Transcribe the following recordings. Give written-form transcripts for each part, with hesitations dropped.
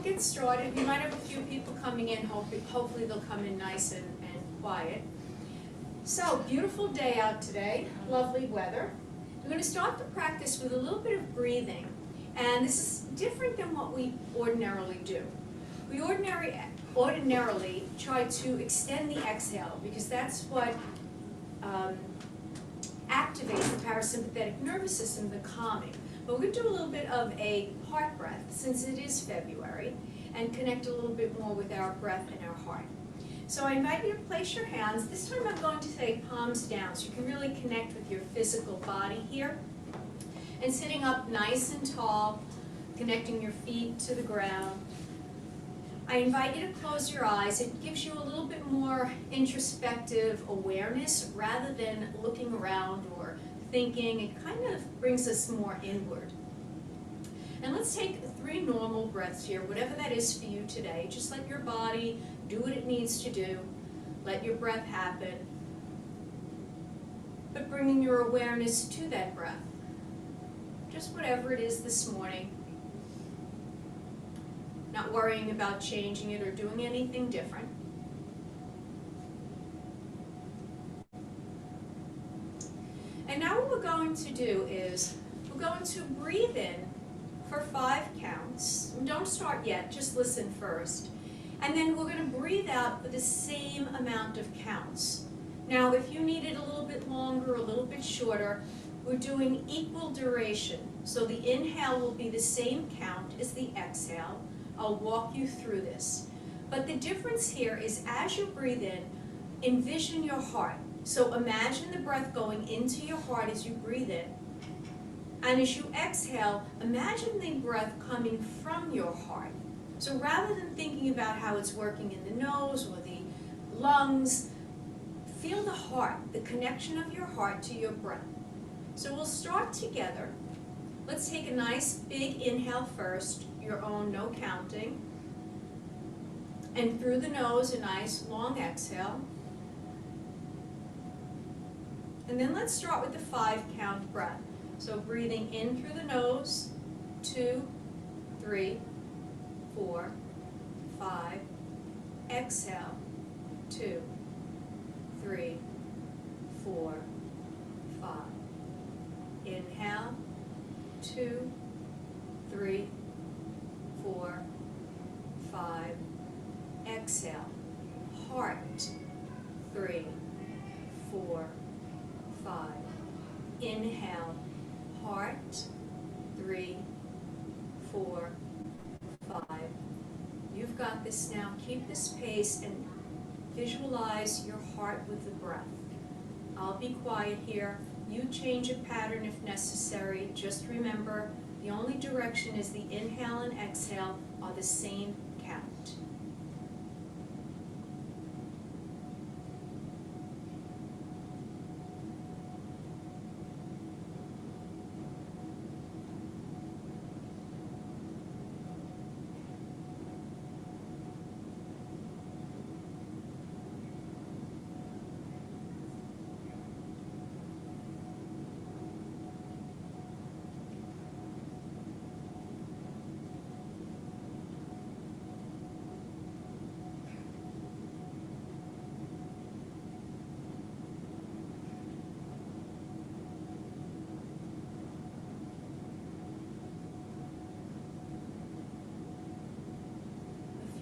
we'll get started. We might have a few people coming in. Hopefully they'll come in nice and quiet. So, beautiful day out today. Lovely weather. We're going to start the practice with a little bit of breathing. And this is different than what we ordinarily do. We ordinarily try to extend the exhale because that's what activates the parasympathetic nervous system, the calming. But we're going to do a little bit of a heart breath since it is February and connect a little bit more with our breath and our heart. So I invite you to place your hands. This time I'm going to say palms down so you can really connect with your physical body here. And sitting up nice and tall, connecting your feet to the ground. I invite you to close your eyes. It gives you a little bit more introspective awareness rather than looking around or thinking. It kind of brings us more inward. And let's take 3 normal breaths here, whatever that is for you today. Just let your body do what it needs to do. Let your breath happen. But bringing your awareness to that breath. Just whatever it is this morning. Not worrying about changing it or doing anything different. And now what we're going to do is we're going to breathe in for 5 counts. And don't start yet, just listen first. And then we're going to breathe out for the same amount of counts. Now if you need it a little bit longer, a little bit shorter, we're doing equal duration. So the inhale will be the same count as the exhale. I'll walk you through this. But the difference here is as you breathe in, envision your heart. So imagine the breath going into your heart as you breathe in. And as you exhale, imagine the breath coming from your heart. So rather than thinking about how it's working in the nose or the lungs, feel the heart, the connection of your heart to your breath. So we'll start together. Let's take a nice big inhale first, your own, no counting. And through the nose, a nice long exhale. And then let's start with the 5 count breath. So breathing in through the nose, 2, 3, 4, 5. Exhale, 2, 3, 4, 5. Inhale, 2, 3, 4, 5. Exhale, heart, 3, 4, 5. Inhale, heart, 3, 4, 5. You've got this now. Keep this pace and visualize your heart with the breath. I'll be quiet here. You change a pattern if necessary. Just remember, the only direction is the inhale and exhale are the same count.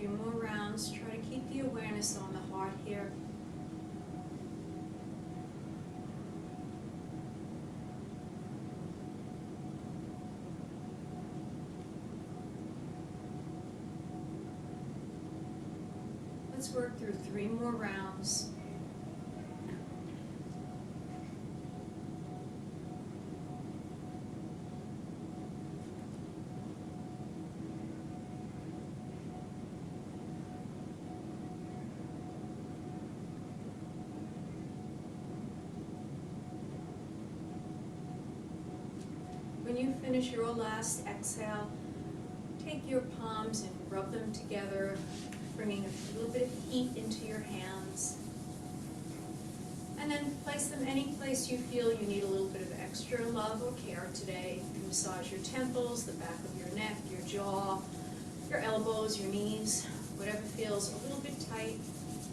More rounds. Try to keep the awareness on the heart here. Let's work through 3 more rounds. When you finish your last exhale, take your palms and rub them together, bringing a little bit of heat into your hands. And then place them any place you feel you need a little bit of extra love or care today. You can massage your temples, the back of your neck, your jaw, your elbows, your knees, whatever feels a little bit tight,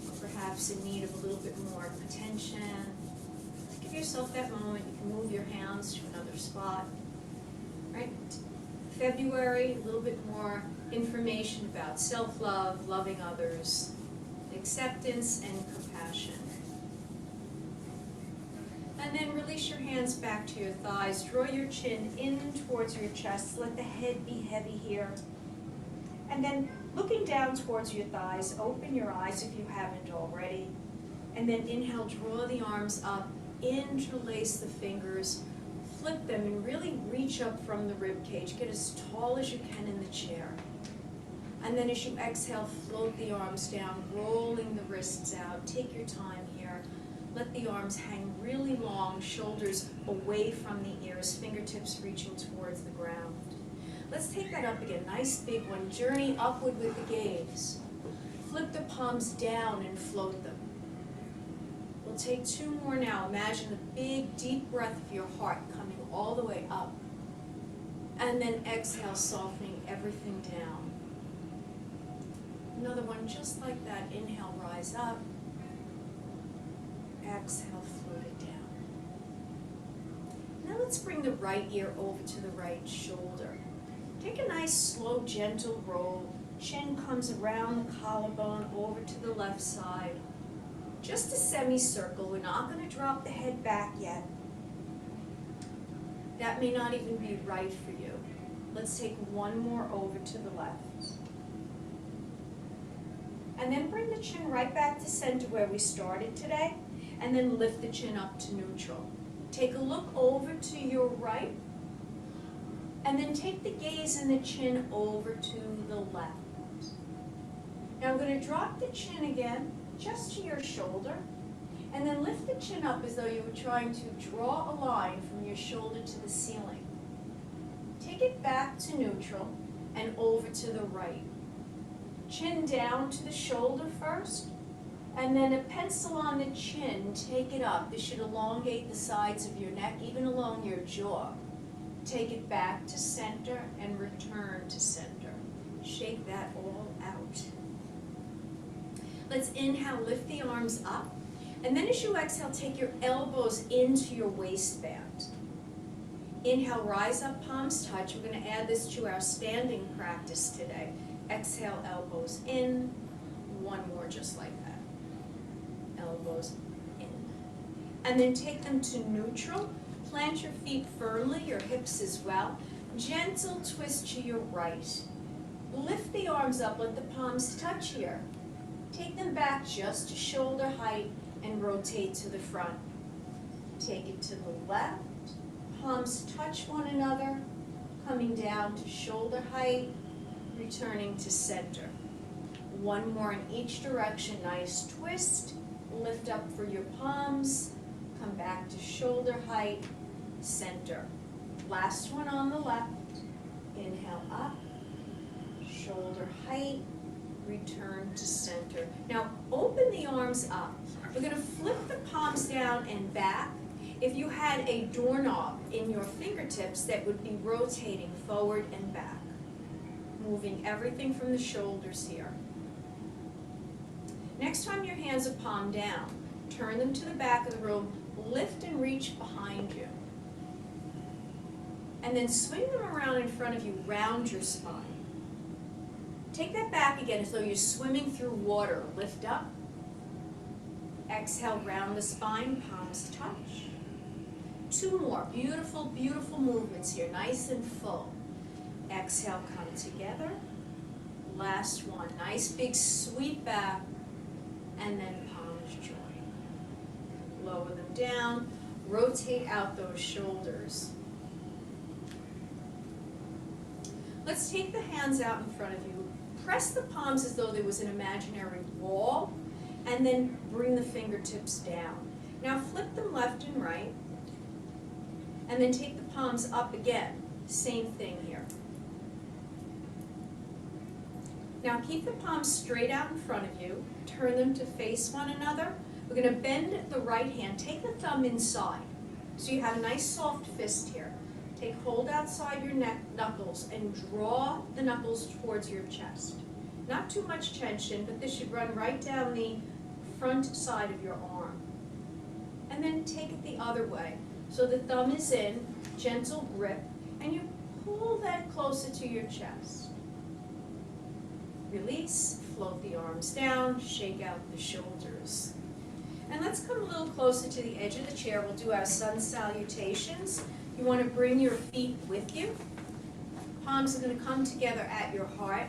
or perhaps in need of a little bit more attention. Give yourself that moment. You can move your hands to another spot. Right? February, a little bit more information about self-love, loving others, acceptance, and compassion. And then release your hands back to your thighs. Draw your chin in towards your chest. Let the head be heavy here. And then looking down towards your thighs, open your eyes if you haven't already. And then inhale, draw the arms up, interlace the fingers, flip them, and really reach up from the rib cage. Get as tall as you can in the chair. And then as you exhale, float the arms down, rolling the wrists out. Take your time here. Let the arms hang really long, shoulders away from the ears, fingertips reaching towards the ground. Let's take that up again. Nice big one. Journey upward with the gaze. Flip the palms down and float them. We'll take two more now. Imagine a big, deep breath of your heart coming all the way up. And then exhale, softening everything down. Another one just like that. Inhale, rise up. Exhale, float it down. Now let's bring the right ear over to the right shoulder. Take a nice, slow, gentle roll. Chin comes around the collarbone over to the left side. Just a semicircle. We're not going to drop the head back yet. That may not even be right for you. Let's take one more over to the left. And then bring the chin right back to center where we started today. And then lift the chin up to neutral. Take a look over to your right. And then take the gaze and the chin over to the left. Now I'm going to drop the chin again, just to your shoulder. And then lift the chin up as though you were trying to draw a line from your shoulder to the ceiling. Take it back to neutral and over to the right. Chin down to the shoulder first. And then a pencil on the chin, take it up. This should elongate the sides of your neck, even along your jaw. Take it back to center and return to center. Shake that all out. Let's inhale, lift the arms up. And then as you exhale, take your elbows into your waistband. Inhale, rise up, palms touch. We're going to add this to our standing practice today. Exhale, elbows in. One more just like that. Elbows in. And then take them to neutral. Plant your feet firmly, your hips as well. Gentle twist to your right. Lift the arms up, let the palms touch here. Take them back just to shoulder height and rotate to the front. Take it to the left. Palms touch one another, coming down to shoulder height, returning to center. One more in each direction. Nice twist. Lift up for your palms. Come back to shoulder height, center. Last one on the left. Inhale up, shoulder height, return to center. Now open the arms up. We're going to flip the palms down and back. If you had a doorknob in your fingertips, that would be rotating forward and back. Moving everything from the shoulders here. Next time your hands are palm down, turn them to the back of the room, lift and reach behind you. And then swing them around in front of you, round your spine. Take that back again as though you're swimming through water. Lift up. Exhale, round the spine, palms touch. Two more. Beautiful, beautiful movements here, nice and full. Exhale, come together. Last one. Nice big sweep back. And then palms join. Lower them down. Rotate out those shoulders. Let's take the hands out in front of you. Press the palms as though there was an imaginary wall. And then bring the fingertips down. Now flip them left and right. And then take the palms up again. Same thing here. Now keep the palms straight out in front of you. Turn them to face one another. We're going to bend the right hand. Take the thumb inside. So you have a nice soft fist here. Take hold outside your neck knuckles and draw the knuckles towards your chest. Not too much tension, but this should run right down the front side of your arm. And then take it the other way. So the thumb is in, gentle grip, and you pull that closer to your chest. Release, float the arms down, shake out the shoulders. And let's come a little closer to the edge of the chair. We'll do our sun salutations. You want to bring your feet with you. Palms are going to come together at your heart.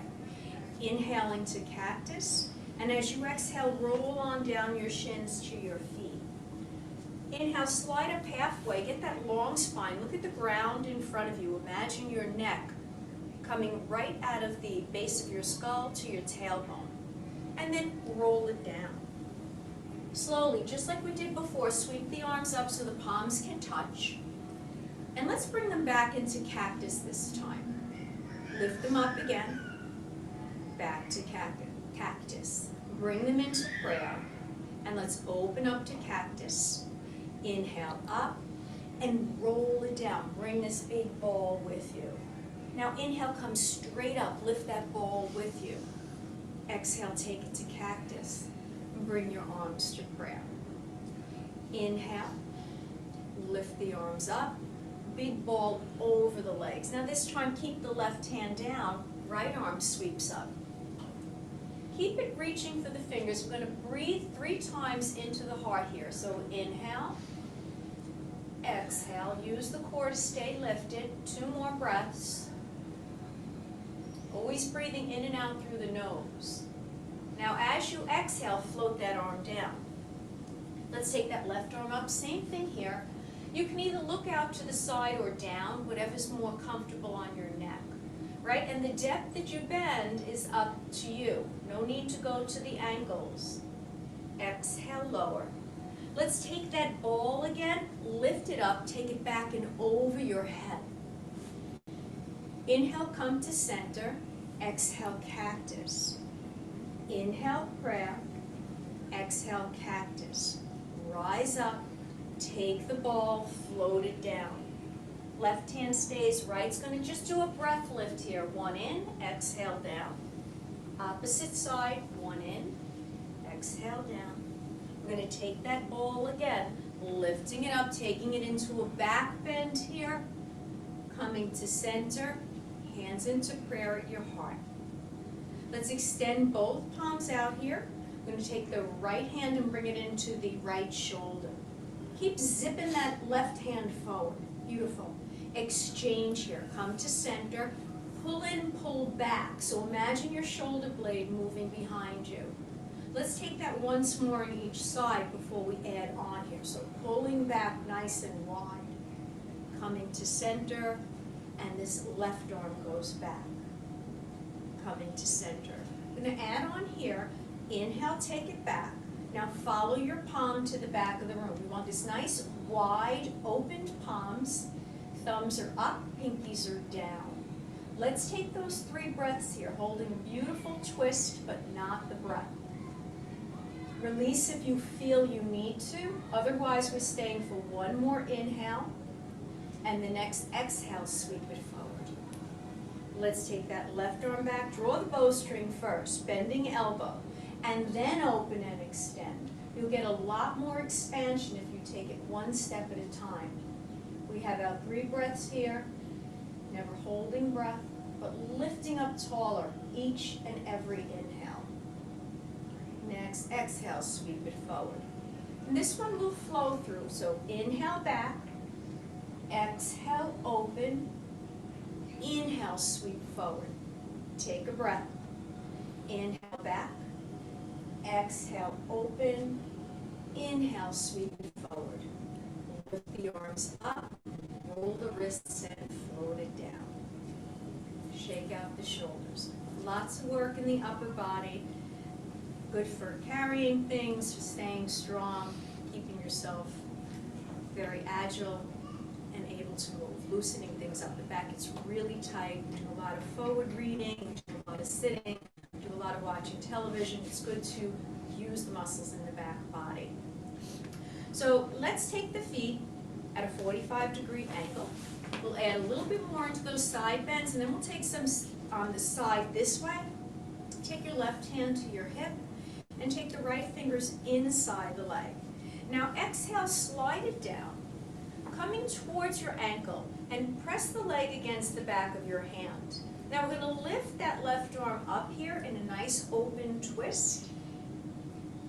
Inhaling to cactus. And as you exhale, roll on down your shins to your feet. Inhale, slide up halfway. Get that long spine. Look at the ground in front of you. Imagine your neck coming right out of the base of your skull to your tailbone. And then roll it down. Slowly, just like we did before, sweep the arms up so the palms can touch. And let's bring them back into cactus this time. Lift them up again. Back to cactus. Bring them into prayer. And let's open up to cactus. Inhale up and roll it down. Bring this big ball with you. Now inhale, come straight up. Lift that ball with you. Exhale, take it to cactus. And bring your arms to prayer. Inhale. Lift the arms up. Big ball over the legs. Now this time, keep the left hand down. Right arm sweeps up. Keep it reaching for the fingers. We're going to breathe 3 times into the heart here. So inhale. Exhale. Use the core to stay lifted. 2 more breaths. Always breathing in and out through the nose. Now as you exhale, float that arm down. Let's take that left arm up. Same thing here. You can either look out to the side or down, whatever's more comfortable on your neck, right? And the depth that you bend is up to you. No need to go to the ankles. Exhale, lower. Let's take that ball again, lift it up, take it back and over your head. Inhale, come to center. Exhale, cactus. Inhale, prayer. Exhale, cactus. Rise up. Take the ball, float it down. Left hand stays, right's going to just do a breath lift here. 1 in, exhale down. Opposite side, 1 in, exhale down. We're going to take that ball again, lifting it up, taking it into a back bend here, coming to center, hands into prayer at your heart. Let's extend both palms out here. We're going to take the right hand and bring it into the right shoulder. Keep zipping that left hand forward. Beautiful. Exchange here. Come to center. Pull in, pull back. So imagine your shoulder blade moving behind you. Let's take that once more on each side before we add on here. So pulling back nice and wide. Coming to center, and this left arm goes back. Coming to center. I'm going to add on here. Inhale, take it back. Now follow your palm to the back of the room. We want this nice, wide, opened palms. Thumbs are up, pinkies are down. Let's take those 3 breaths here, holding a beautiful twist, but not the breath. Release if you feel you need to. Otherwise, we're staying for 1 more inhale, and the next exhale, sweep it forward. Let's take that left arm back. Draw the bowstring first, bending elbow. And then open and extend. You'll get a lot more expansion if you take it 1 step at a time. We have our 3 breaths here, never holding breath, but lifting up taller each and every inhale. Next, exhale, sweep it forward. And this one will flow through, so inhale back, exhale, open, inhale, sweep forward. Take a breath. Inhale back. Exhale, open. Inhale, sweep it forward. Lift the arms up, roll the wrists in, float it down. Shake out the shoulders. Lots of work in the upper body. Good for carrying things, for staying strong, keeping yourself very agile and able to move, loosening things up. The back gets really tight. We do a lot of forward reading, we do a lot of sitting, do a lot of watching television. It's good to use the muscles in the back body. So let's take the feet at a 45-degree angle. We'll add a little bit more into those side bends, and then we'll take some on the side this way. Take your left hand to your hip, and take the right fingers inside the leg. Now exhale, slide it down, coming towards your ankle, and press the leg against the back of your hand. Now we're going to lift that left arm up here in a nice open twist.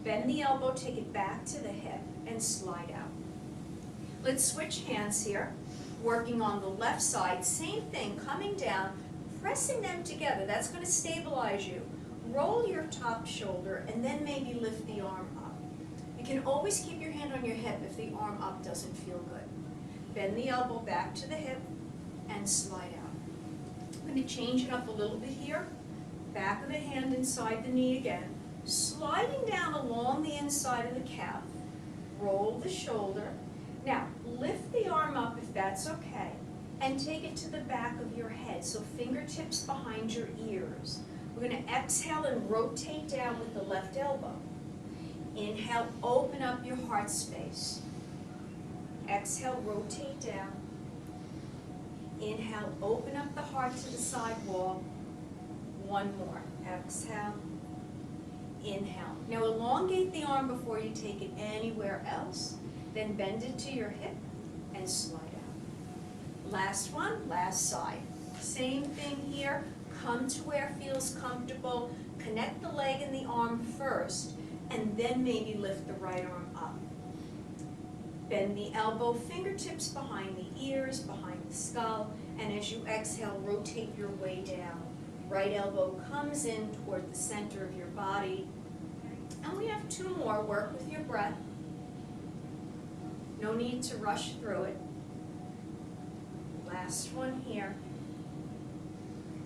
Bend the elbow, take it back to the hip, and slide out. Let's switch hands here, working on the left side. Same thing, coming down, pressing them together. That's going to stabilize you. Roll your top shoulder, and then maybe lift the arm up. You can always keep your hand on your hip if the arm up doesn't feel good. Bend the elbow back to the hip, and slide out. I'm going to change it up a little bit here. Back of the hand inside the knee again. Sliding down along the inside of the calf. Roll the shoulder. Now, lift the arm up if that's okay, and take it to the back of your head, so fingertips behind your ears. We're going to exhale and rotate down with the left elbow. Inhale, open up your heart space. Exhale, rotate down. Inhale, open up the heart to the side wall. One more. Exhale. Inhale. Now elongate the arm before you take it anywhere else. Then bend it to your hip and slide out. Last one, last side. Same thing here. Come to where it feels comfortable. Connect the leg and the arm first, and then maybe lift the right arm up. Bend the elbow, fingertips behind the ears, behind the skull, and as you exhale, rotate your way down. Right elbow comes in toward the center of your body. And we have two more. Work with your breath. No need to rush through it. Last one here.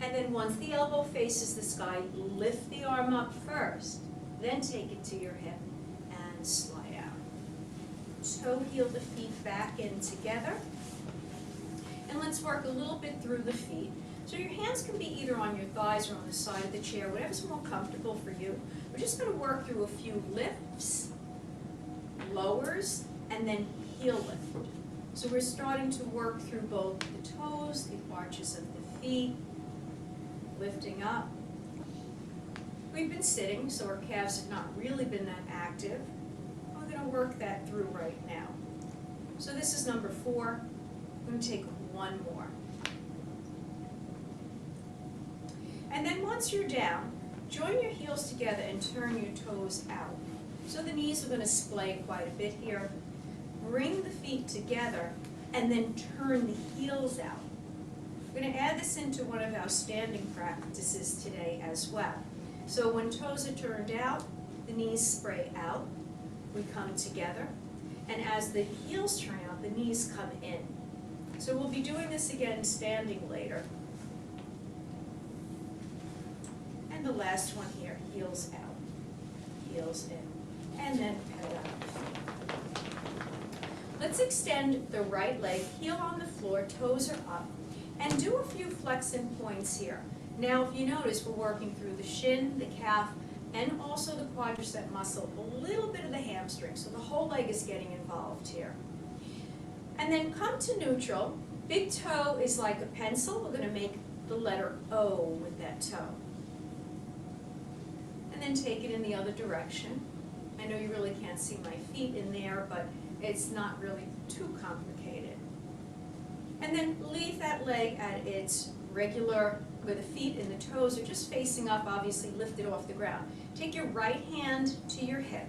And then once the elbow faces the sky, lift the arm up first. Then take it to your hip and slide out. Toe heel the feet back in together. And let's work a little bit through the feet. So your hands can be either on your thighs or on the side of the chair, whatever's more comfortable for you. We're just going to work through a few lifts, lowers, and then heel lift. So we're starting to work through both the toes, the arches of the feet, lifting up. We've been sitting, so our calves have not really been that active. We're going to work that through right now. So this is number 4. I'm going to take one more. And then once you're down, join your heels together and turn your toes out. So the knees are going to splay quite a bit here. Bring the feet together and then turn the heels out. We're going to add this into one of our standing practices today as well. So when toes are turned out, the knees spray out. We come together. And as the heels turn out, the knees come in. So we'll be doing this again standing later. And the last one here, heels out, heels in, and then pedal out the feet. Let's extend the right leg, heel on the floor, toes are up, and do a few flexing points here. Now, if you notice, we're working through the shin, the calf, and also the quadricep muscle, a little bit of the hamstring, so the whole leg is getting involved here. And then come to neutral. Big toe is like a pencil. We're going to make the letter O with that toe. And then take it in the other direction. I know you really can't see my feet in there, but it's not really too complicated. And then leave that leg at its regular, where the feet and the toes are just facing up, obviously lifted off the ground. Take your right hand to your hip.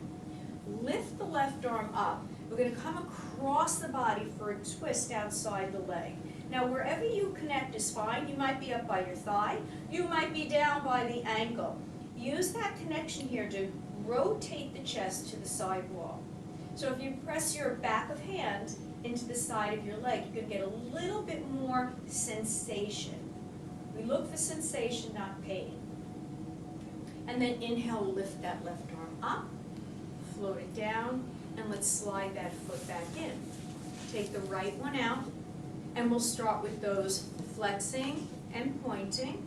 Lift the left arm up. We're going to come across the body for a twist outside the leg. Now, wherever you connect is fine. You might be up by your thigh. You might be down by the ankle. Use that connection here to rotate the chest to the side wall. So if you press your back of hand into the side of your leg, you could get a little bit more sensation. We look for sensation, not pain. And then inhale, lift that left arm up, float it down, and let's slide that foot back in. Take the right one out, and we'll start with those flexing and pointing.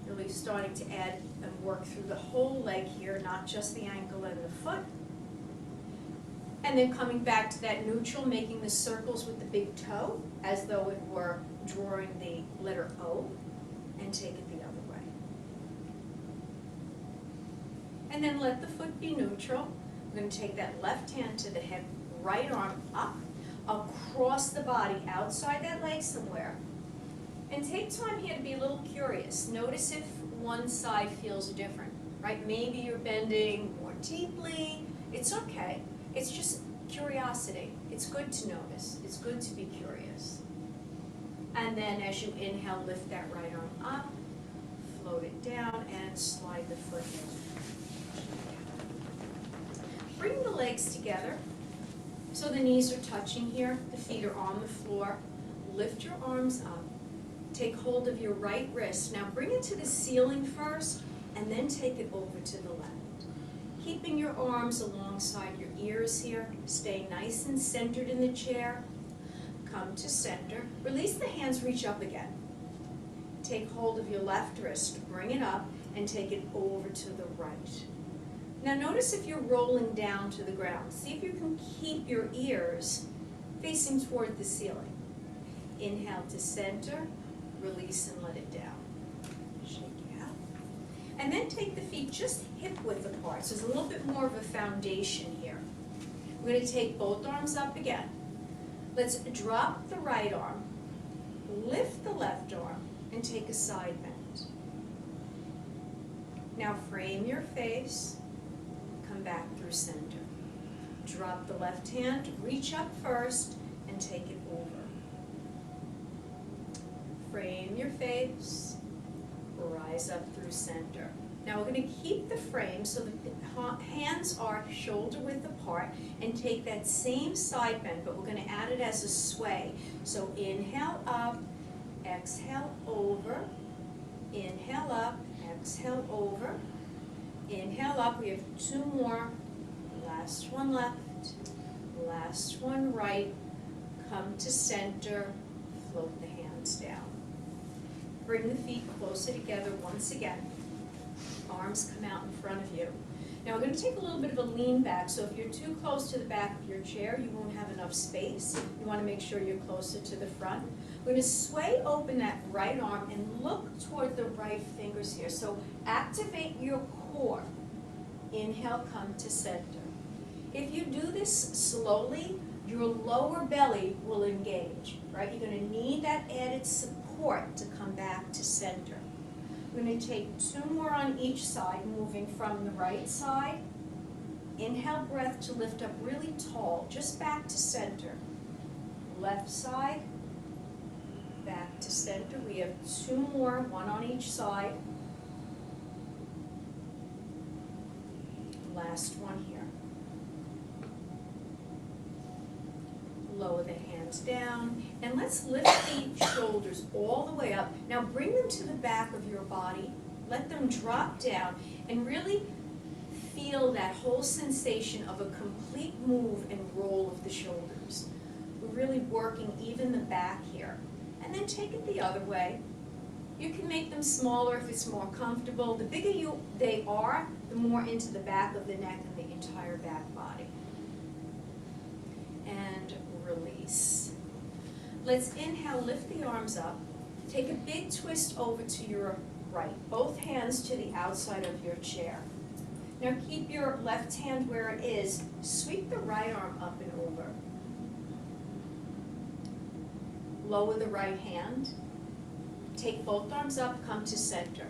Really starting to add and work through the whole leg here, not just the ankle and the foot. And then coming back to that neutral, making the circles with the big toe, as though it were drawing the letter O, and take it the other way. And then let the foot be neutral. We're going to take that left hand to the hip, right arm up, across the body, outside that leg somewhere. And take time here to be a little curious. Notice if one side feels different, right? Maybe you're bending more deeply. It's okay. It's just curiosity. It's good to notice. It's good to be curious. And then as you inhale, lift that right arm up, float it down, and slide the foot in. Bring the legs together so the knees are touching here, the feet are on the floor. Lift your arms up. Take hold of your right wrist. Now bring it to the ceiling first, and then take it over to the left. Keeping your arms alongside your ears here. Stay nice and centered in the chair. Come to center. Release the hands, reach up again. Take hold of your left wrist, bring it up, and take it over to the right. Now notice if you're rolling down to the ground. See if you can keep your ears facing toward the ceiling. Inhale to center, release and let it down. Shake it out. And then take the feet just hip width apart. So there's a little bit more of a foundation here. We're going to take both arms up again. Let's drop the right arm, lift the left arm, and take a side bend. Now frame your face, come back through center. Drop the left hand, reach up first, and take it over. Frame your face, rise up through center. Now we're going to keep the frame so the hands are shoulder width apart, and take that same side bend, but we're going to add it as a sway. So inhale up, exhale over, inhale up, exhale over, inhale up. We have two more. Last one left, last one right. Come to center, float the hands down. Bring the feet closer together once again. Arms come out in front of you. Now we're going to take a little bit of a lean back, so if you're too close to the back of your chair, you won't have enough space. You want to make sure you're closer to the front. We're going to sway open that right arm and look toward the right fingers here. So activate your core. Inhale, come to center. If you do this slowly, your lower belly will engage, right? You're going to need that added support to come back to center. We're going to take two more on each side, moving from the right side. Inhale, breath to lift up really tall, just back to center. Left side, back to center. We have two more, one on each side. Last one here. Lower the hands down, and let's lift the shoulders all the way up. Now bring them to the back of your body, let them drop down, and really feel that whole sensation of a complete move and roll of the shoulders. We're really working even the back here. And then take it the other way. You can make them smaller if it's more comfortable. The bigger they are, the more into the back of the neck and the entire back body. And release. Let's inhale, lift the arms up. Take a big twist over to your right. Both hands to the outside of your chair. Now keep your left hand where it is. Sweep the right arm up and over. Lower the right hand. Take both arms up, come to center.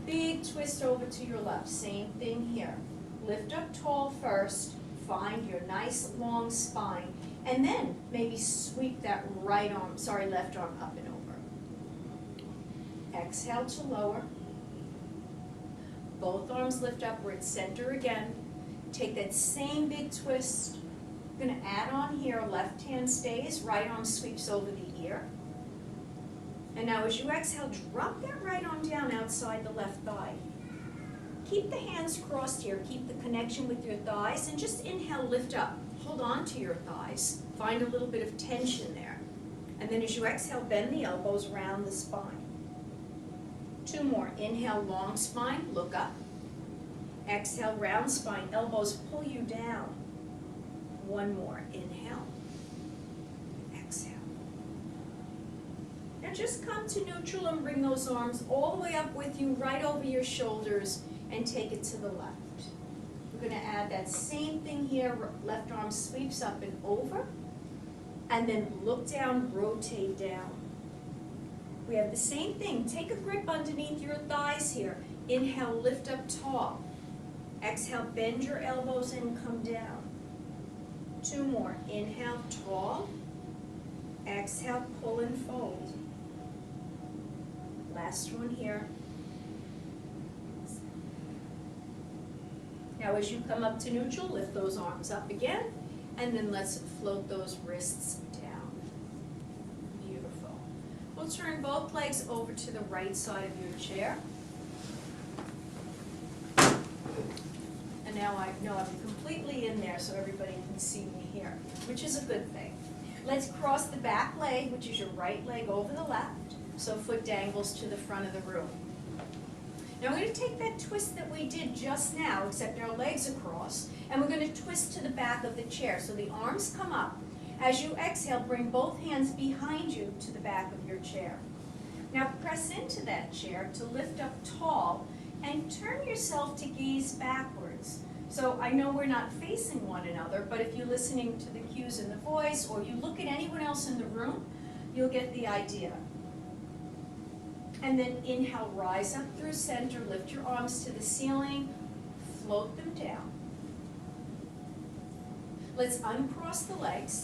Big twist over to your left. Same thing here. Lift up tall first. Find your nice long spine, and then maybe sweep that left arm up and over. Exhale to lower. Both arms lift upward, center again. Take that same big twist. I'm going to add on here, left hand stays, right arm sweeps over the ear. And now as you exhale, drop that right arm down outside the left thigh. Keep the hands crossed here, keep the connection with your thighs, and just inhale, lift up. Hold on to your thighs, find a little bit of tension there. And then as you exhale, bend the elbows, round the spine. Two more, inhale, long spine, look up. Exhale, round spine, elbows pull you down. One more, inhale, exhale. Now just come to neutral and bring those arms all the way up with you, right over your shoulders, and take it to the left. We're gonna add that same thing here, left arm sweeps up and over, and then look down, rotate down. We have the same thing, take a grip underneath your thighs here. Inhale, lift up tall. Exhale, bend your elbows and come down. Two more, inhale, tall. Exhale, pull and fold. Last one here. Now as you come up to neutral, lift those arms up again, and then let's float those wrists down. Beautiful. We'll turn both legs over to the right side of your chair. And now I know I'm completely in there so everybody can see me here, which is a good thing. Let's cross the back leg, which is your right leg, over the left, so foot dangles to the front of the room. Now we're going to take that twist that we did just now, except our legs across, and we're going to twist to the back of the chair. So the arms come up. As you exhale, bring both hands behind you to the back of your chair. Now press into that chair to lift up tall and turn yourself to gaze backwards. So I know we're not facing one another, but if you're listening to the cues in the voice or you look at anyone else in the room, you'll get the idea. And then inhale, rise up through center, lift your arms to the ceiling, float them down. Let's uncross the legs,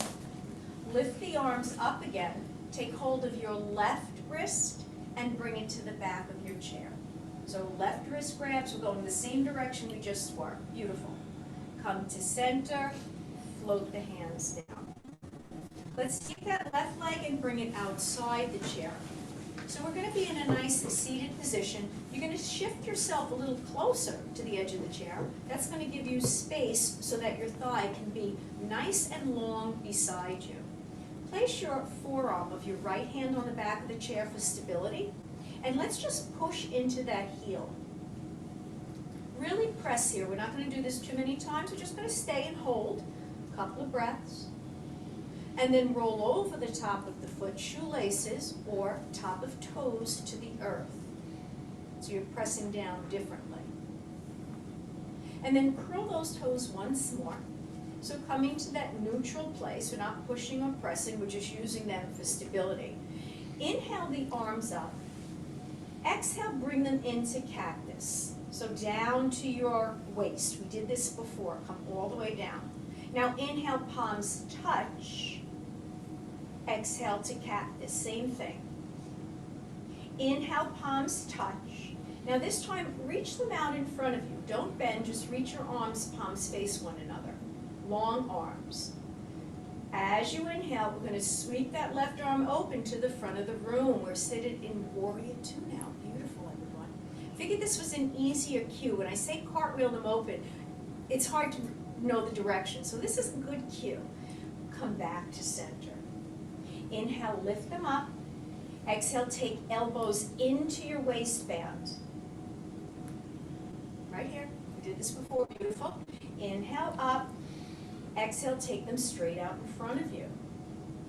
lift the arms up again, take hold of your left wrist and bring it to the back of your chair. So left wrist grabs, we're going the same direction we just were. Beautiful. Come to center, float the hands down. Let's take that left leg and bring it outside the chair. So we're going to be in a nice seated position. You're going to shift yourself a little closer to the edge of the chair. That's going to give you space so that your thigh can be nice and long beside you. Place your forearm of your right hand on the back of the chair for stability. And let's just push into that heel. Really press here. We're not going to do this too many times. We're just going to stay and hold a couple of breaths. And then roll over the top of the foot, shoelaces, or top of toes to the earth. So you're pressing down differently. And then curl those toes once more. So coming to that neutral place, we're not pushing or pressing, we're just using them for stability. Inhale the arms up. Exhale, bring them into cactus. So down to your waist. We did this before. Come all the way down. Now inhale, palms touch. Exhale to cactus, same thing. Inhale, palms touch. Now this time, reach them out in front of you. Don't bend, just reach your arms, palms face one another. Long arms. As you inhale, we're going to sweep that left arm open to the front of the room. We're seated in Warrior 2 now. Beautiful, everyone. Figured this was an easier cue. When I say cartwheel them open, it's hard to know the direction. So this is a good cue. Come back to center. Inhale, lift them up. Exhale, take elbows into your waistband. Right here. We did this before. Beautiful. Inhale up. Exhale, take them straight out in front of you.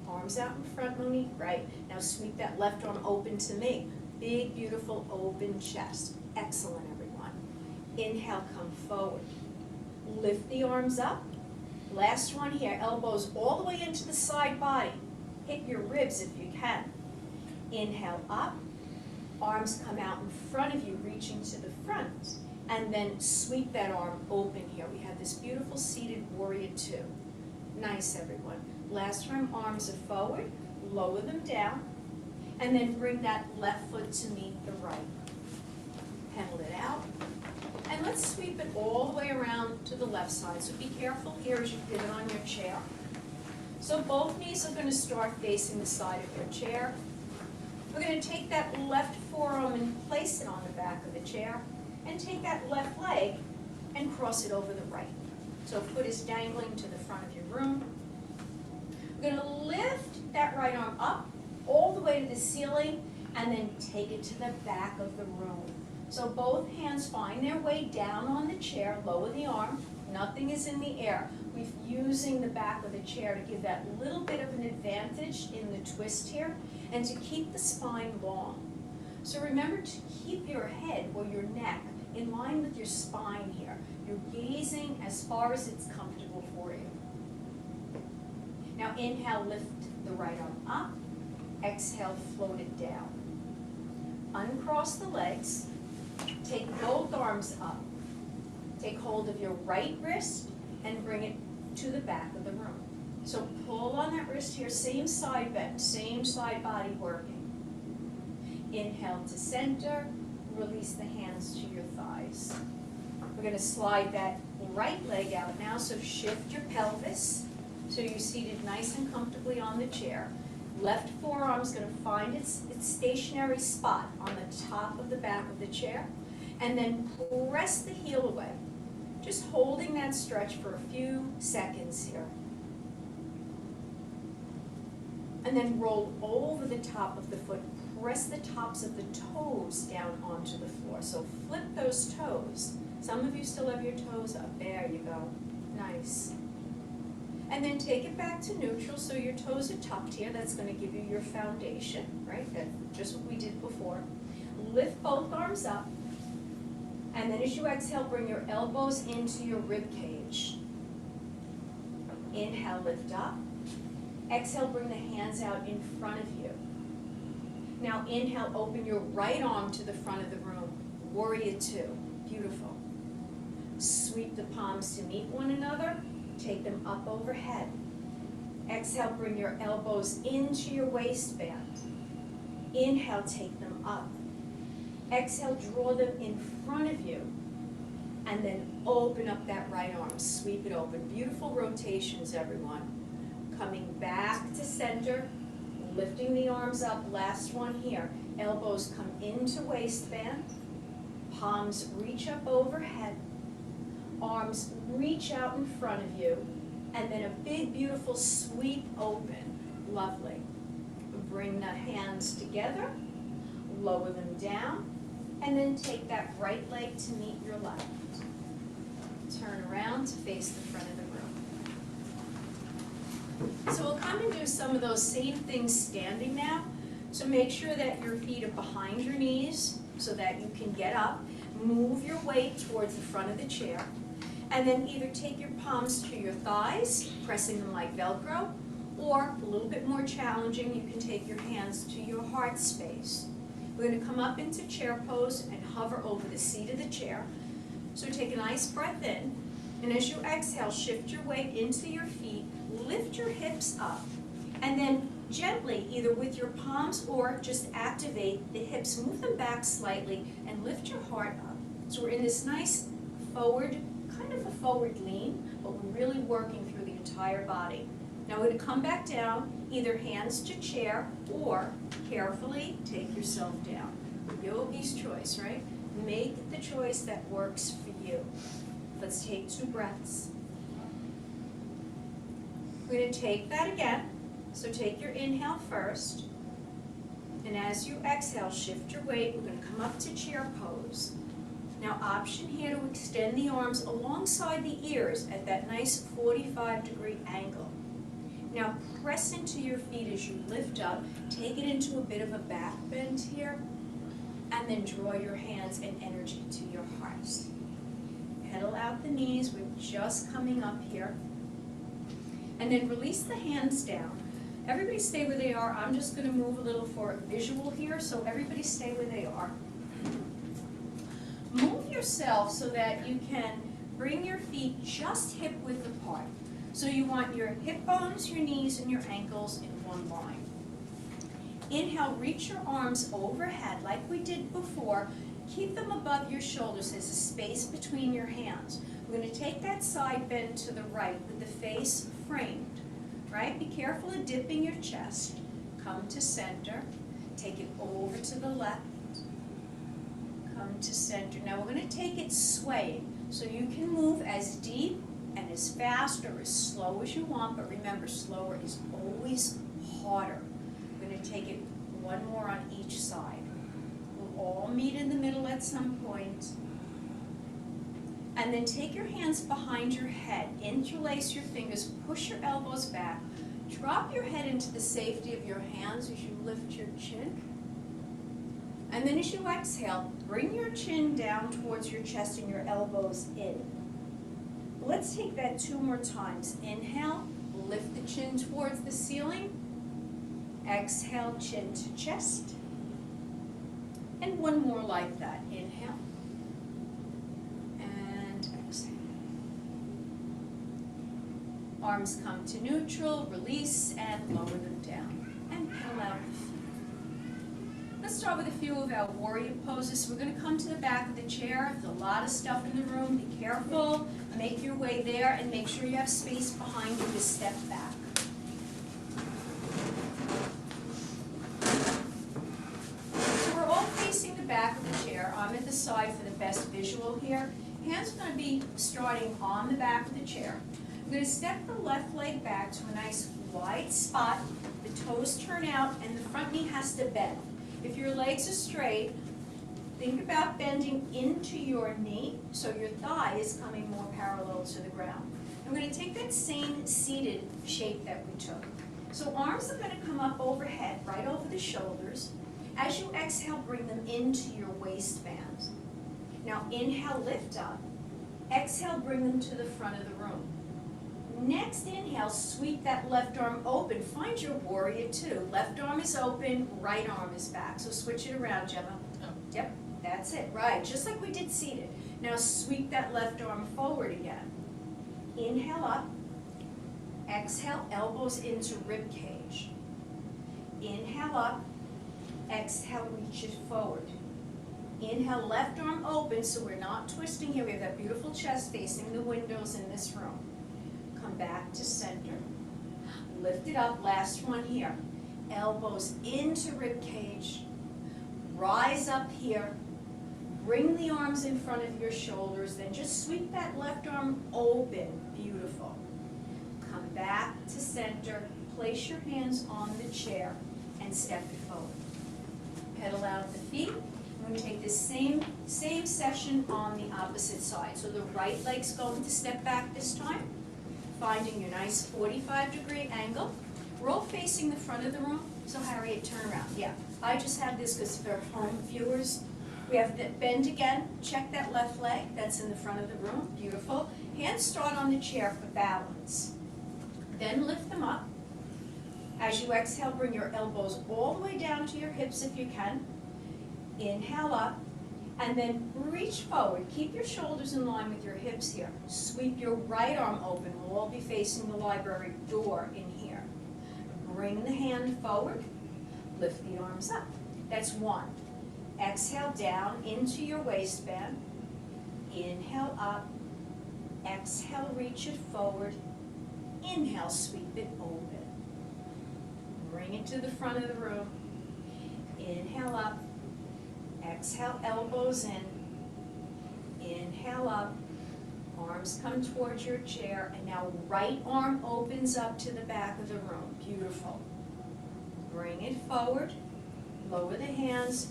Arms out in front, Monique. Right. Now sweep that left arm open to me. Big, beautiful, open chest. Excellent, everyone. Inhale, come forward. Lift the arms up. Last one here. Elbows all the way into the side body. Hit your ribs if you can. Inhale up. Arms come out in front of you, reaching to the front. And then sweep that arm open here. We have this beautiful seated Warrior 2. Nice, everyone. Last time, arms are forward. Lower them down. And then bring that left foot to meet the right. Pedal it out. And let's sweep it all the way around to the left side. So be careful here as you pivot on your chair. So both knees are going to start facing the side of your chair. We're going to take that left forearm and place it on the back of the chair. And take that left leg and cross it over the right. So foot is dangling to the front of your room. We're going to lift that right arm up all the way to the ceiling and then take it to the back of the room. So both hands find their way down on the chair, lower the arm, nothing is in the air. We we're using the back of the chair to give that little bit of an advantage in the twist here and to keep the spine long. So remember to keep your head or your neck in line with your spine here. You're gazing as far as it's comfortable for you. Now inhale, lift the right arm up. Exhale, float it down. Uncross the legs. Take both arms up. Take hold of your right wrist and bring it to the back of the room. So pull on that wrist here, same side bend, same side body working. Inhale to center, release the hands to your thighs. We're going to slide that right leg out now, so shift your pelvis so you're seated nice and comfortably on the chair. Left forearm's going to find its stationary spot on the top of the back of the chair, and then press the heel away. Just holding that stretch for a few seconds here. And then roll over the top of the foot. Press the tops of the toes down onto the floor. So flip those toes. Some of you still have your toes up. There you go. Nice. And then take it back to neutral so your toes are tucked here. That's going to give you your foundation, right? That's just what we did before. Lift both arms up. And then as you exhale, bring your elbows into your rib cage. Inhale, lift up. Exhale, bring the hands out in front of you. Now inhale, open your right arm to the front of the room. Warrior two. Beautiful. Sweep the palms to meet one another. Take them up overhead. Exhale, bring your elbows into your waistband. Inhale, take them up. Exhale, draw them in front of you. And then open up that right arm. Sweep it open. Beautiful rotations, everyone. Coming back to center. Lifting the arms up. Last one here. Elbows come into waistband. Palms reach up overhead. Arms reach out in front of you. And then a big, beautiful sweep open. Lovely. Bring the hands together. Lower them down. And then take that right leg to meet your left. Turn around to face the front of the room. So we'll come and do some of those same things standing now. So make sure that your feet are behind your knees so that you can get up. Move your weight towards the front of the chair. And then either take your palms to your thighs, pressing them like Velcro, or a little bit more challenging, you can take your hands to your heart space. We're going to come up into chair pose and hover over the seat of the chair. So take a nice breath in, and as you exhale, shift your weight into your feet, lift your hips up, and then gently, either with your palms or just activate the hips, move them back slightly, and lift your heart up. So we're in this nice forward, kind of a forward lean, but we're really working through the entire body. Now we're going to come back down, either hands to chair, or carefully take yourself down. Yogi's choice, right? Make the choice that works for you. Let's take 2 breaths. We're going to take that again. So take your inhale first. And as you exhale, shift your weight. We're going to come up to chair pose. Now option here to extend the arms alongside the ears at that nice 45-degree angle. Now press into your feet as you lift up. Take it into a bit of a back bend here. And then draw your hands and energy to your hearts. Pedal out the knees. We're just coming up here. And then release the hands down. Everybody stay where they are. I'm just going to move a little for a visual here, so everybody stay where they are. Move yourself so that you can bring your feet just hip width apart. So you want your hip bones, your knees, and your ankles in one line. Inhale, reach your arms overhead like we did before. Keep them above your shoulders. There's a space between your hands. We're going to take that side bend to the right with the face framed, right? Be careful of dipping your chest. Come to center. Take it over to the left. Come to center. Now we're going to take it swaying. So you can move as deep and as fast or as slow as you want, but remember, slower is always harder. We're going to take it one more on each side. We'll all meet in the middle at some point. And then take your hands behind your head, interlace your fingers, push your elbows back, drop your head into the safety of your hands as you lift your chin. And then as you exhale, bring your chin down towards your chest and your elbows in. Let's take that 2 more times. Inhale, lift the chin towards the ceiling. Exhale, chin to chest. And 1 more like that. Inhale. And exhale. Arms come to neutral, release, and lower them down. And pedal out the feet. Let's start with a few of our warrior poses. We're going to come to the back of the chair. There's a lot of stuff in the room. Be careful. Make your way there and make sure you have space behind you to step back. So we're all facing the back of the chair. I'm at the side for the best visual here. Hands are going to be starting on the back of the chair. I'm going to step the left leg back to a nice wide spot. The toes turn out and the front knee has to bend. If your legs are straight, think about bending into your knee so your thigh is coming more parallel to the ground. I'm going to take that same seated shape that we took. So arms are going to come up overhead, right over the shoulders. As you exhale, bring them into your waistband. Now inhale, lift up. Exhale, bring them to the front of the room. Next inhale, sweep that left arm open. Find your warrior 2. Left arm is open, right arm is back. So switch it around, Gemma. Oh. Yep, that's it. Right, just like we did seated. Now sweep that left arm forward again. Inhale up. Exhale, elbows into rib cage. Inhale up. Exhale, reach it forward. Inhale, left arm open, so we're not twisting here. We have that beautiful chest facing the windows in this room. Come back to center. Lift it up. Last one here. Elbows into rib cage. Rise up here. Bring the arms in front of your shoulders. Then just sweep that left arm open. Beautiful. Come back to center. Place your hands on the chair and step it forward. Pedal out the feet. I'm going to take this same session on the opposite side. So the right leg's going to step back this time. Finding your nice 45-degree angle. We're all facing the front of the room, so Harriet, turn around. Yeah, I just have this because for home viewers, we have the bend again. Check that left leg, that's in the front of the room. Beautiful. Hands start on the chair for balance. Then lift them up. As you exhale, bring your elbows all the way down to your hips if you can. Inhale up. And then reach forward. Keep your shoulders in line with your hips here. Sweep your right arm open. We'll all be facing the library door in here. Bring the hand forward. Lift the arms up. That's 1. Exhale down into your waistband. Inhale up. Exhale, reach it forward. Inhale, sweep it open. Bring it to the front of the room. Inhale up. Exhale, elbows in. Inhale up. Arms come towards your chair. And now right arm opens up to the back of the room. Beautiful. Bring it forward. Lower the hands.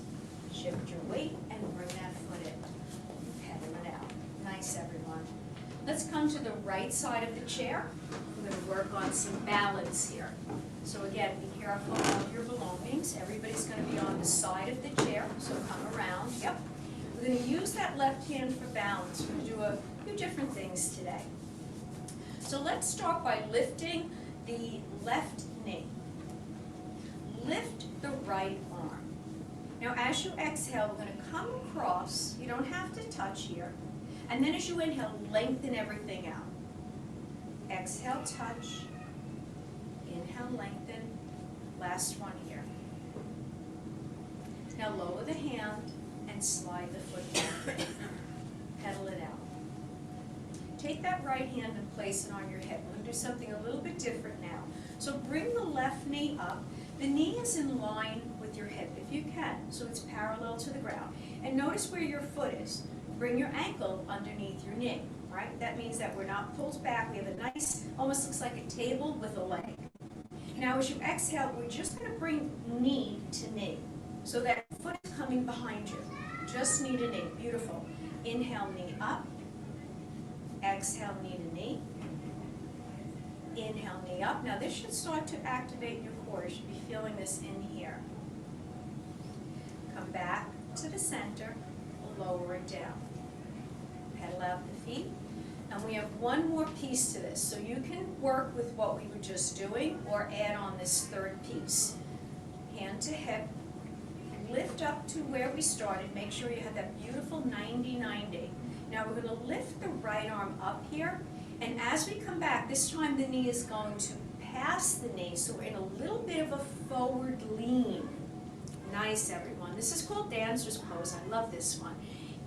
Shift your weight and bring that foot in. Pedal it out. Nice, everyone. Let's come to the right side of the chair. We're going to work on some balance here. So again, be careful of your belongings. Everybody's going to be on the side of the chair, so come around. Yep. We're going to use that left hand for balance. We're going to do a few different things today. So let's start by lifting the left knee. Lift the right arm. Now as you exhale, we're going to come across. You don't have to touch here. And then as you inhale, lengthen everything out. Exhale, touch. Inhale, lengthen. Last one here. Now lower the hand and slide the foot down. Pedal it out. Take that right hand and place it on your hip. We're going to do something a little bit different now. So bring the left knee up. The knee is in line with your hip if you can, so it's parallel to the ground. And notice where your foot is. Bring your ankle underneath your knee, right? That means that we're not pulled back. We have a nice, almost looks like a table with a leg. Now as you exhale, we're just going to bring knee to knee. So that foot is coming behind you. Just knee to knee. Beautiful. Inhale, knee up. Exhale, knee to knee. Inhale, knee up. Now this should start to activate your core. You should be feeling this in here. Come back to the center, lower it down. Pedal out the feet. And we have one more piece to this. So you can work with what we were just doing or add on this third piece. Hand to hip. Lift up to where we started. Make sure you have that beautiful 90-90. Now we're going to lift the right arm up here. And as we come back, this time the knee is going to pass the knee. So we're in a little bit of a forward lean. Nice, everyone. This is called dancer's pose. I love this one.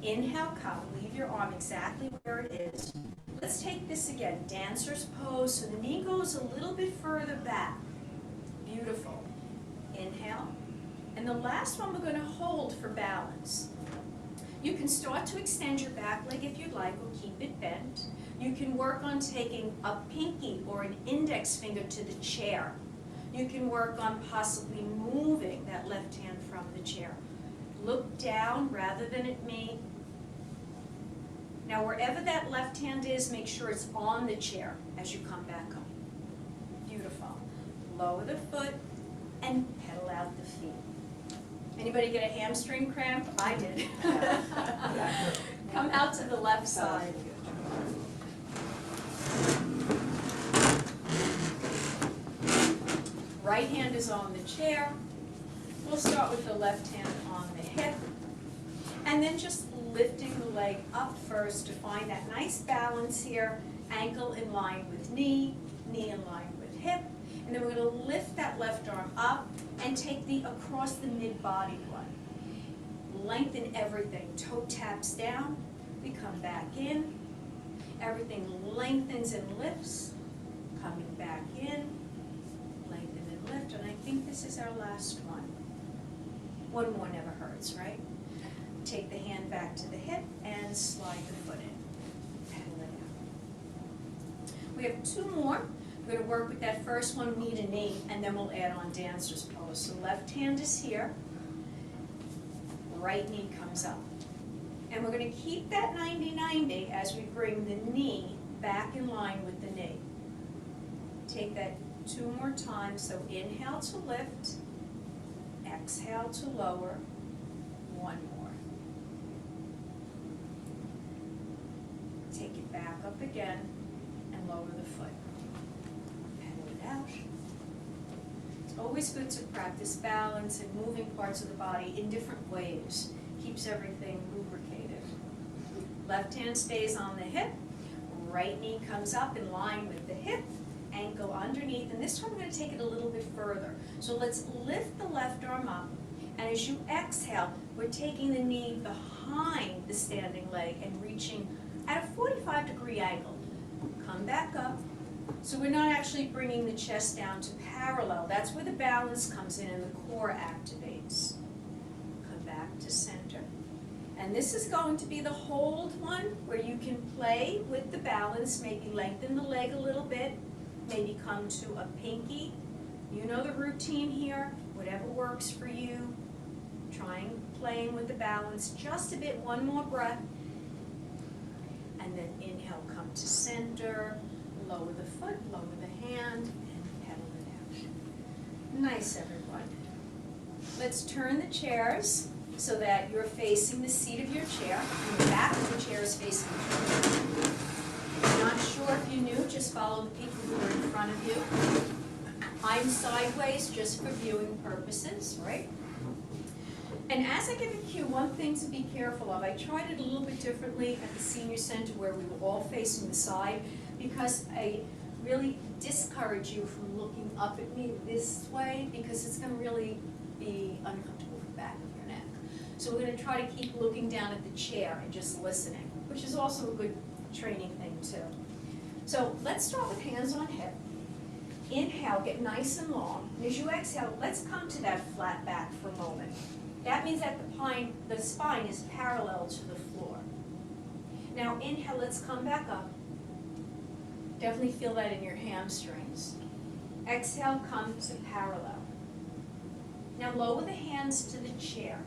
Inhale, come. Leave your arm exactly where it is. Let's take this again. Dancer's pose. So the knee goes a little bit further back. Beautiful. Inhale. And the last one we're going to hold for balance. You can start to extend your back leg if you'd like, or keep it bent. You can work on taking a pinky or an index finger to the chair. You can work on possibly moving that left hand from the chair. Look down rather than at me. Now wherever that left hand is, make sure it's on the chair as you come back up. Beautiful. Lower the foot and pedal out the feet. Anybody get a hamstring cramp? I did. Come out to the left side. Right hand is on the chair. We'll start with the left hand on the hip. And then just lifting the leg up first to find that nice balance here. Ankle in line with knee, knee in line with hip. And then we're going to lift that left arm up and take the across the mid-body one. Lengthen everything. Toe taps down. We come back in. Everything lengthens and lifts. Coming back in. Lengthen and lift. And I think this is our last one. One more never hurts, right? Take the hand back to the hip and slide the foot in. Pedal it out. We have two more. We're going to work with that first one, knee to knee, and then we'll add on dancer's pose. So left hand is here, right knee comes up. And we're going to keep that 90-90 as we bring the knee back in line with the knee. Take that two more times. So inhale to lift, exhale to lower, one more. Take it back up again and lower the foot. Out. It's always good to practice balance and moving parts of the body in different ways. Keeps everything lubricated. Left hand stays on the hip. Right knee comes up in line with the hip. Ankle underneath. And this time we're going to take it a little bit further. So let's lift the left arm up. And as you exhale, we're taking the knee behind the standing leg and reaching at a 45-degree angle. Come back up. So we're not actually bringing the chest down to parallel. That's where the balance comes in and the core activates. Come back to center. And this is going to be the hold one where you can play with the balance, maybe lengthen the leg a little bit, maybe come to a pinky. You know the routine here, whatever works for you. Playing with the balance just a bit, one more breath. And then inhale, come to center. Lower the foot, lower the hand, and pedal it out. Nice, everyone. Let's turn the chairs so that you're facing the seat of your chair, and the back of the chair is facing you. Not sure if you knew, just follow the people who are in front of you. I'm sideways just for viewing purposes, right? And as I give a cue, one thing to be careful of, I tried it a little bit differently at the senior center where we were all facing the side, because I really discourage you from looking up at me this way, because it's going to really be uncomfortable for the back of your neck. So we're going to try to keep looking down at the chair and just listening, which is also a good training thing too. So let's start with hands on hip. Inhale, get nice and long. And as you exhale, let's come to that flat back for a moment. That means that the spine is parallel to the floor. Now inhale, let's come back up. Definitely feel that in your hamstrings. Exhale, come to parallel. Now lower the hands to the chair.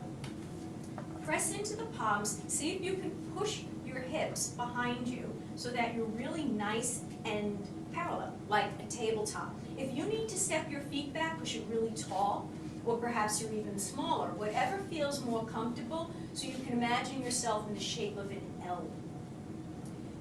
Press into the palms. See if you can push your hips behind you so that you're really nice and parallel, like a tabletop. If you need to step your feet back because you're really tall, or perhaps you're even smaller, whatever feels more comfortable, so you can imagine yourself in the shape of an L.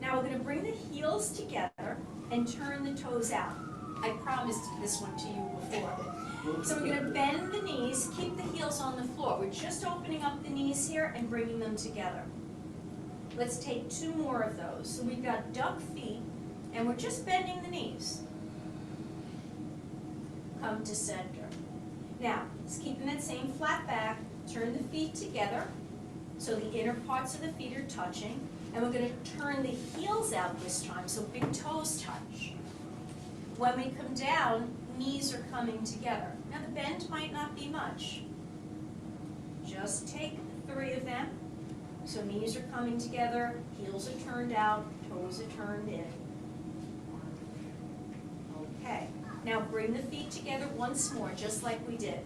Now we're going to bring the heels together and turn the toes out. I promised this one to you before. So we're going to bend the knees, keep the heels on the floor. We're just opening up the knees here and bringing them together. Let's take 2 more of those. So we've got duck feet, and we're just bending the knees. Come to center. Now, just keeping that same flat back, turn the feet together so the inner parts of the feet are touching, and we're going to turn the heels out this time so big toes touch. When we come down, knees are coming together. Now the bend might not be much. Just take 3 of them. So knees are coming together, heels are turned out, toes are turned in. Okay. Now bring the feet together once more, just like we did.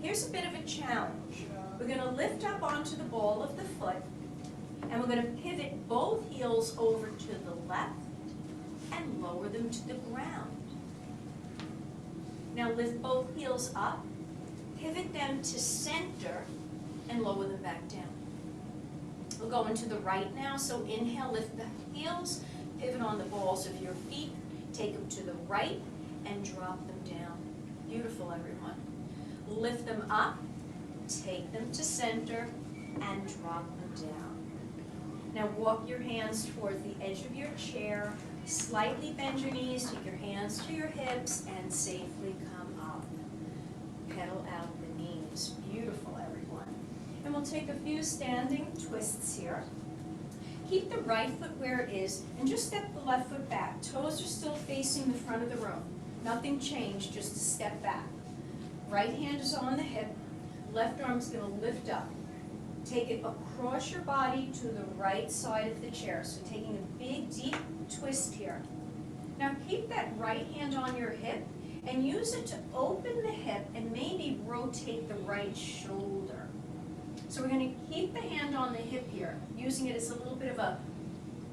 Here's a bit of a challenge. We're going to lift up onto the ball of the foot, and we're going to pivot both heels over to the left and lower them to the ground. Now lift both heels up, pivot them to center, and lower them back down. We'll go into the right now, so inhale, lift the heels, pivot on the balls of your feet, take them to the right, and drop them down. Beautiful, everyone. Lift them up, take them to center, and drop them down. Now walk your hands towards the edge of your chair, slightly bend your knees, take your hands to your hips, and safely come up. Pedal out the knees. Beautiful, everyone. And we'll take a few standing twists here. Keep the right foot where it is, and just step the left foot back. Toes are still facing the front of the room. Nothing changed, just a step back. Right hand is on the hip, left arm is going to lift up. Take it across your body to the right side of the chair. So taking a big, deep twist here. Now keep that right hand on your hip and use it to open the hip and maybe rotate the right shoulder. So we're going to keep the hand on the hip here, using it as a little bit of a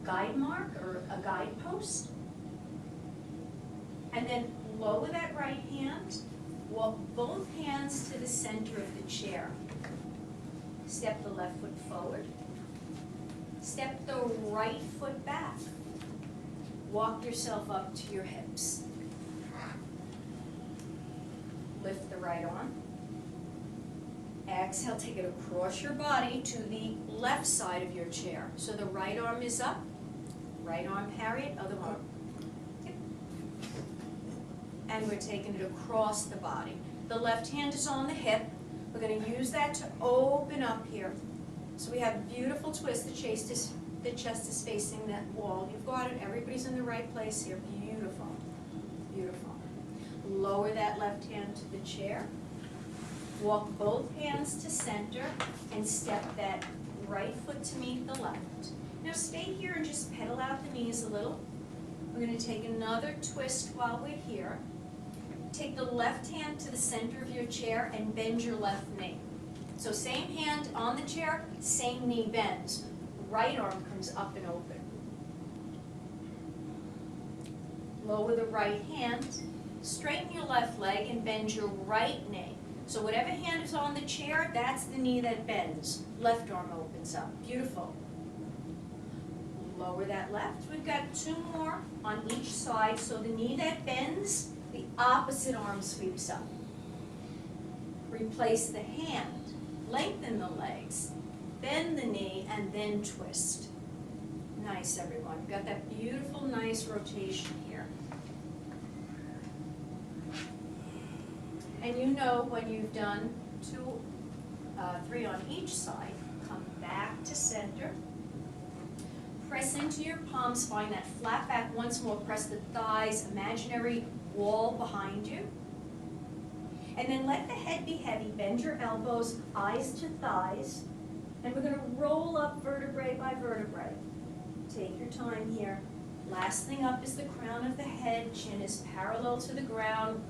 guide mark or a guidepost. And then lower that right hand, walk both hands to the center of the chair. Step the left foot forward. Step the right foot back. Walk yourself up to your hips. Lift the right arm. Exhale, take it across your body to the left side of your chair. So the right arm is up, right arm parry it, other arm. And we're taking it across the body. The left hand is on the hip. We're going to use that to open up here. So we have a beautiful twist. The chest is facing that wall. You've got it. Everybody's in the right place here. Beautiful. Beautiful. Lower that left hand to the chair. Walk both hands to center and step that right foot to meet the left. Now stay here and just pedal out the knees a little. We're going to take another twist while we're here. Take the left hand to the center of your chair and bend your left knee. So same hand on the chair, same knee bends. Right arm comes up and open. Lower the right hand, straighten your left leg and bend your right knee. So whatever hand is on the chair, that's the knee that bends. Left arm opens up. Beautiful. Lower that left. We've got 2 more on each side. So the knee that bends, the opposite arm sweeps up. Replace the hand. Lengthen the legs. Bend the knee and then twist. Nice, everyone. We've got that beautiful, nice rotation here. And you know when you've done 3 on each side, come back to center. Press into your palms, find that flat back once more. Press the thighs, imaginary wall behind you. And then let the head be heavy. Bend your elbows, eyes to thighs. And we're going to roll up vertebrae by vertebrae. Take your time here. Last thing up is the crown of the head. Chin is parallel to the ground.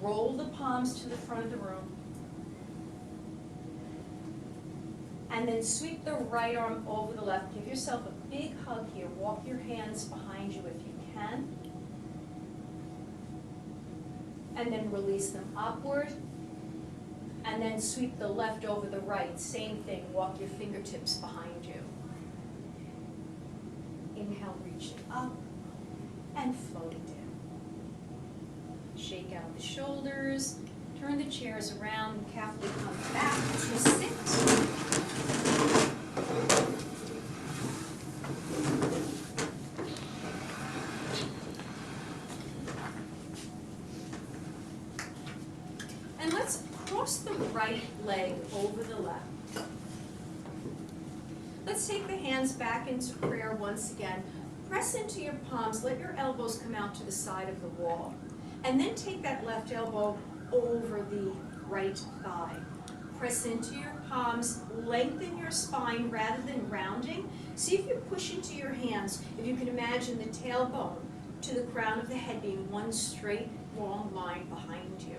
Roll the palms to the front of the room. And then sweep the right arm over the left. Give yourself a big hug here. Walk your hands behind you if you can. And then release them upward. And then sweep the left over the right. Same thing. Walk your fingertips behind you. Inhale, reach it up. And float it down. Shake out the shoulders. Turn the chairs around and carefully come back to sit. And let's cross the right leg over the left. Let's take the hands back into prayer once again. Press into your palms, let your elbows come out to the side of the wall. And then take that left elbow over the right thigh. Press into your palms, lengthen your spine rather than rounding. See if you push into your hands, if you can imagine the tailbone to the crown of the head being one straight, long line behind you.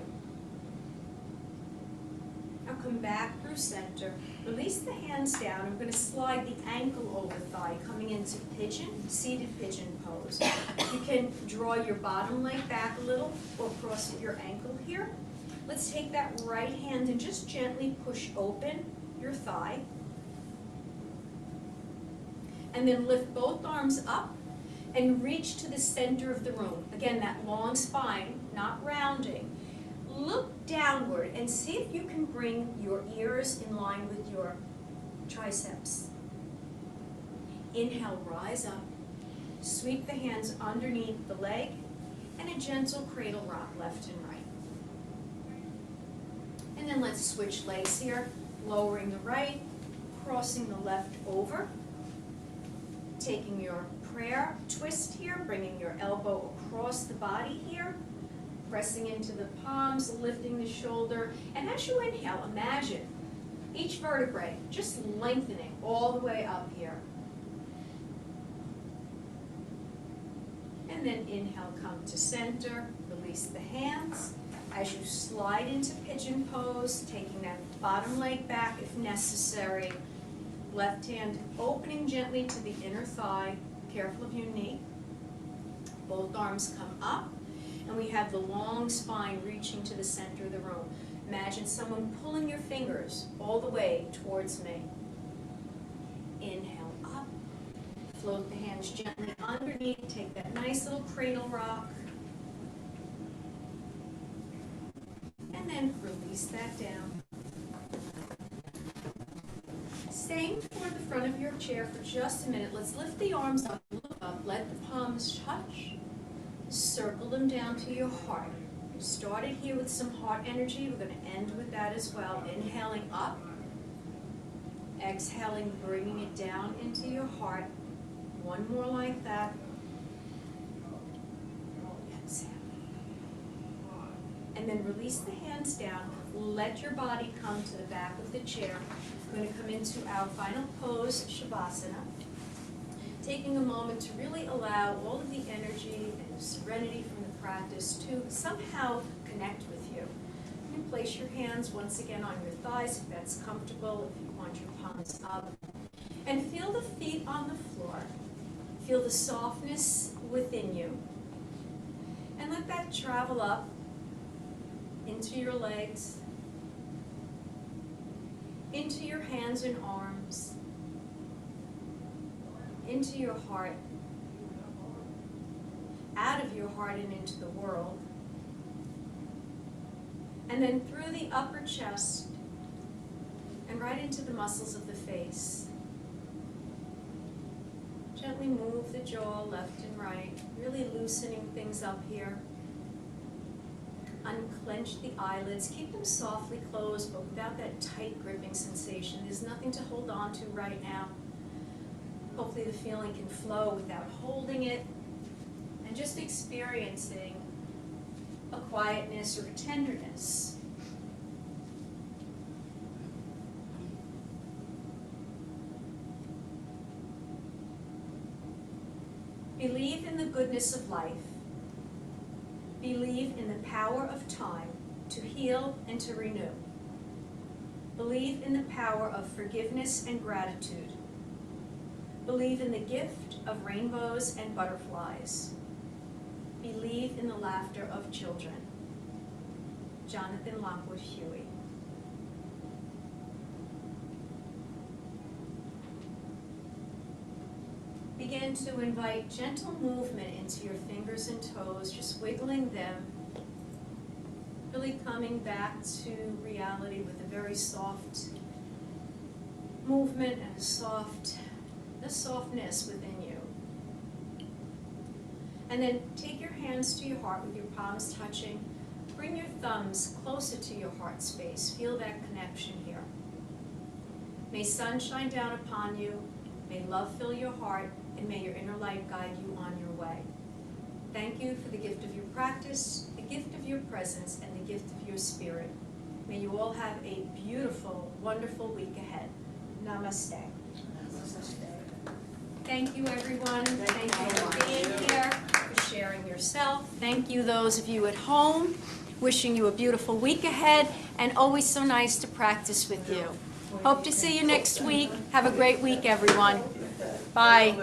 Now come back through center. Release the hands down. I'm going to slide the ankle over thigh, coming into pigeon, seated pigeon pose. You can draw your bottom leg back a little or cross your ankle here. Let's take that right hand and just gently push open your thigh. And then lift both arms up and reach to the center of the room. Again, that long spine, not rounding. Look downward and see if you can bring your ears in line with your triceps. Inhale, rise up. Sweep the hands underneath the leg and a gentle cradle rock left and right. And then let's switch legs here, lowering the right, crossing the left over, taking your prayer twist here, bringing your elbow across the body here, pressing into the palms, lifting the shoulder, and as you inhale, imagine each vertebrae just lengthening all the way up here. And then inhale, come to center, release the hands. As you slide into pigeon pose, taking that bottom leg back if necessary. Left hand opening gently to the inner thigh, careful of your knee. Both arms come up, and we have the long spine reaching to the center of the room. Imagine someone pulling your fingers all the way towards me. Inhale up, float the hands gently underneath, take that nice little cradle rock. And then release that down. Staying toward the front of your chair for just a minute. Let's lift the arms up, look up, let the palms touch. Circle them down to your heart. We started here with some heart energy. We're going to end with that as well. Inhaling up. Exhaling, bringing it down into your heart. One more like that. Exhale. And then release the hands down. Let your body come to the back of the chair. We're going to come into our final pose, Shavasana. Taking a moment to really allow all of the energy and serenity from the practice to somehow connect with you. You can place your hands once again on your thighs if that's comfortable, if you want your palms up. And feel the feet on the floor. Feel the softness within you. And let that travel up into your legs, into your hands and arms, into your heart, out of your heart and into the world, and then through the upper chest and right into the muscles of the face. Gently move the jaw left and right, really loosening things up here. Unclench the eyelids, keep them softly closed but without that tight gripping sensation. There's nothing to hold on to right now. Hopefully the feeling can flow without holding it and just experiencing a quietness or a tenderness. Believe in the goodness of life. Believe in the power of time to heal and to renew. Believe in the power of forgiveness and gratitude. Believe in the gift of rainbows and butterflies. Believe in the laughter of children. Jonathan Lockwood Huey. Begin to invite gentle movement into your fingers and toes, just wiggling them, really coming back to reality with a very soft movement and a softness within you. And then take your hands to your heart with your palms touching. Bring your thumbs closer to your heart space. Feel that connection here. May sun shine down upon you. May love fill your heart. And may your inner light guide you on your way. Thank you for the gift of your practice, the gift of your presence, and the gift of your spirit. May you all have a beautiful, wonderful week ahead. Namaste. Thank you, everyone. Thank you for being here, for sharing yourself. Thank you, those of you at home. Wishing you a beautiful week ahead, and always so nice to practice with you. Hope to see you next week. Have a great week, everyone. Bye.